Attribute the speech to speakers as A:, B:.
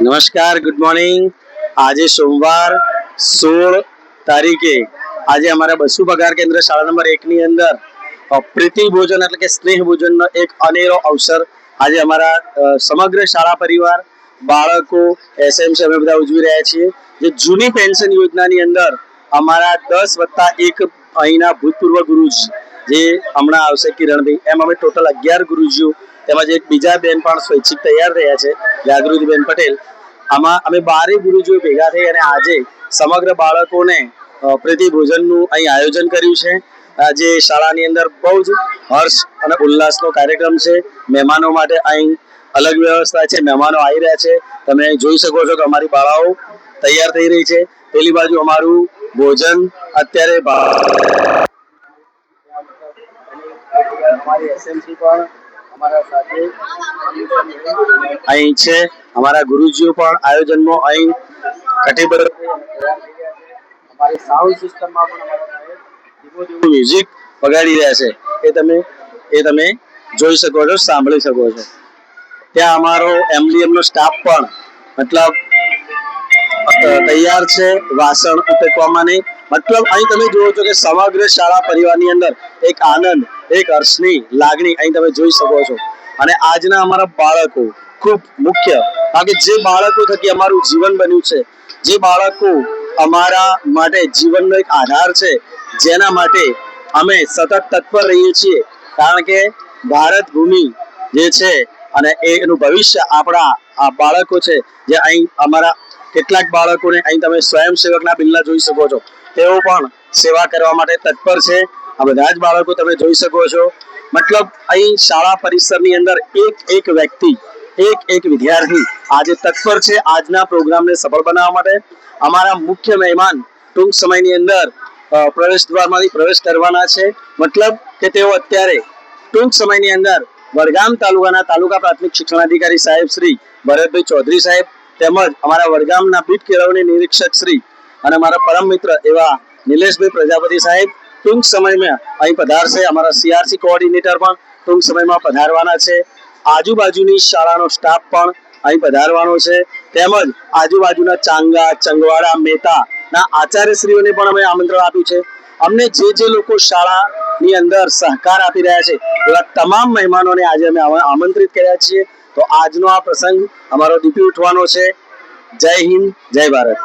A: નમસ્કાર, good morning. આજે સોમવાર 16 તારીખે આજે અમારા બસુ પગાર કેન્દ્ર શાળા નંબર 1 ની અંદર પ્રીતિ ભોજન એટલે કે સ્નેહ ભોજનનો એક અનેરો અવસર આજે અમારા સમગ્ર શાળા પરિવાર બાળકો એસએમસી અમે બધા ઉજવી રહ્યા છીએ. જે જૂની પેન્શન યોજનાની અંદર અમારા 10+1 અહીંના ભૂતપૂર્વ ગુરુજી જે હમણાં આવશે કિરણભાઈ, એમ અમે ટોટલ 11 ગુરુજીઓ તેમજ એક બીજા બેન પણ સ્વૈચ્છિક તૈયાર થયા છે, જાગૃતિબેન પટેલ. આમાં અમે 12 ગુરુજીઓ ભેગા થઈ અને આજે સમગ્ર બાળકોને પ્રીતિ ભોજનનું અહીં આયોજન કર્યું છે. આજે શાળાની અંદર બહુ જ હર્ષ અને ઉલ્લાસનો કાર્યક્રમ છે. મહેમાનો માટે અહીં અલગ વ્યવસ્થા છે, મહેમાનો આવી રહ્યા છે. તમે જોઈ શકો છો કે અમારી બાળાઓ તૈયાર થઈ રહી છે. પેલી બાજુ અમારું ભોજન અત્યારે અમારી એસએમસી પણ અમારા સાથે અહીં છે. અમારા ગુરુજીઓ પણ આયોજનમાં અહીં કટિબદ્ધ અમારી સાઉન્ડ સિસ્ટમમાં પણ અમારા ધીમું મ્યુઝિક વગાડી રહ્યા છે. એ તમે જોઈ શકો છો, સાંભળી શકો છો. ત્યાં અમારો એમડીએમનો સ્ટાફ પણ મતલબ તૈયાર છે વાસણ ઉટકવામાં નહીં. મતલબ અહીં તમે જુઓ છો કે સમગ્ર શાળા પરિવારની અંદર એક આનંદ, એક હર્ષની લાગણી અહીં તમે જોઈ શકો છો. અને આજના અમારા બાળકો ખૂબ મુખ્ય, કારણ કે જે બાળકો થકી અમારું જીવન બન્યું છે, જે બાળકો અમારા માટે જીવનનો એક આધાર છે, જેના માટે અમે સતત તત્પર રહીએ છીએ. કારણ કે ભારત ભૂમિ જે છે અને એનું ભવિષ્ય આપણા આ બાળકો છે. જે અહીં અમારા કેટલાક બાળકોને અહીં તમે સ્વયંસેવકના બિલ્લા જોઈ શકો છો, તેઓ પણ સેવા કરવા માટે તત્પર છે. આ બધા જ બાળકો તમે જોઈ શકો છો. મતલબ અહીં શાળા પરિસરની અંદર એક વ્યક્તિ, એક વિદ્યાર્થી આજે તત્પર છે આજના પ્રોગ્રામને સફળ બનાવવા માટે. અમારા મુખ્ય મહેમાન ટૂંક સમયની અંદર પ્રવેશ દ્વારમાંથી પ્રવેશ કરવાના છે. મતલબ કે તેઓ અત્યારે ટૂંક સમયની અંદર વડગામ તાલુકાના તાલુકા પ્રાથમિક શિક્ષણાધિકારી સાહેબ શ્રી ભરતભાઈ ચૌધરી સાહેબ તેમજ અમારા વડગામના બીટ કેળવણી નિરીક્ષક શ્રી અને મારા પરમ મિત્ર એવા નિલેશભાઈ પ્રજાપતિ સાહેબ ટૂંક સમયમાં અહીં પધારશે. અમારા સીઆરસી કોઓર્ડિનેટર પણ ટૂંક સમયમાં પધારવાના છે. આજુબાજુની શાળાનો સ્ટાફ પણ અહીં પધારવાનો છે. તેમજ આજુબાજુના ચાંગા, ચંગવાડા, મેતાના આચાર્યશ્રીઓને પણ અમે આમંત્રણ આપ્યું છે. અમને જે લોકો શાળાની અંદર સહકાર આપી રહ્યા છે એવા તમામ મહેમાનોને આજે અમે આમંત્રિત કર્યા છીએ. તો આજનો આ પ્રસંગ અમારો દીપી ઉઠવાનો છે. જય હિન્દ, જય ભારત.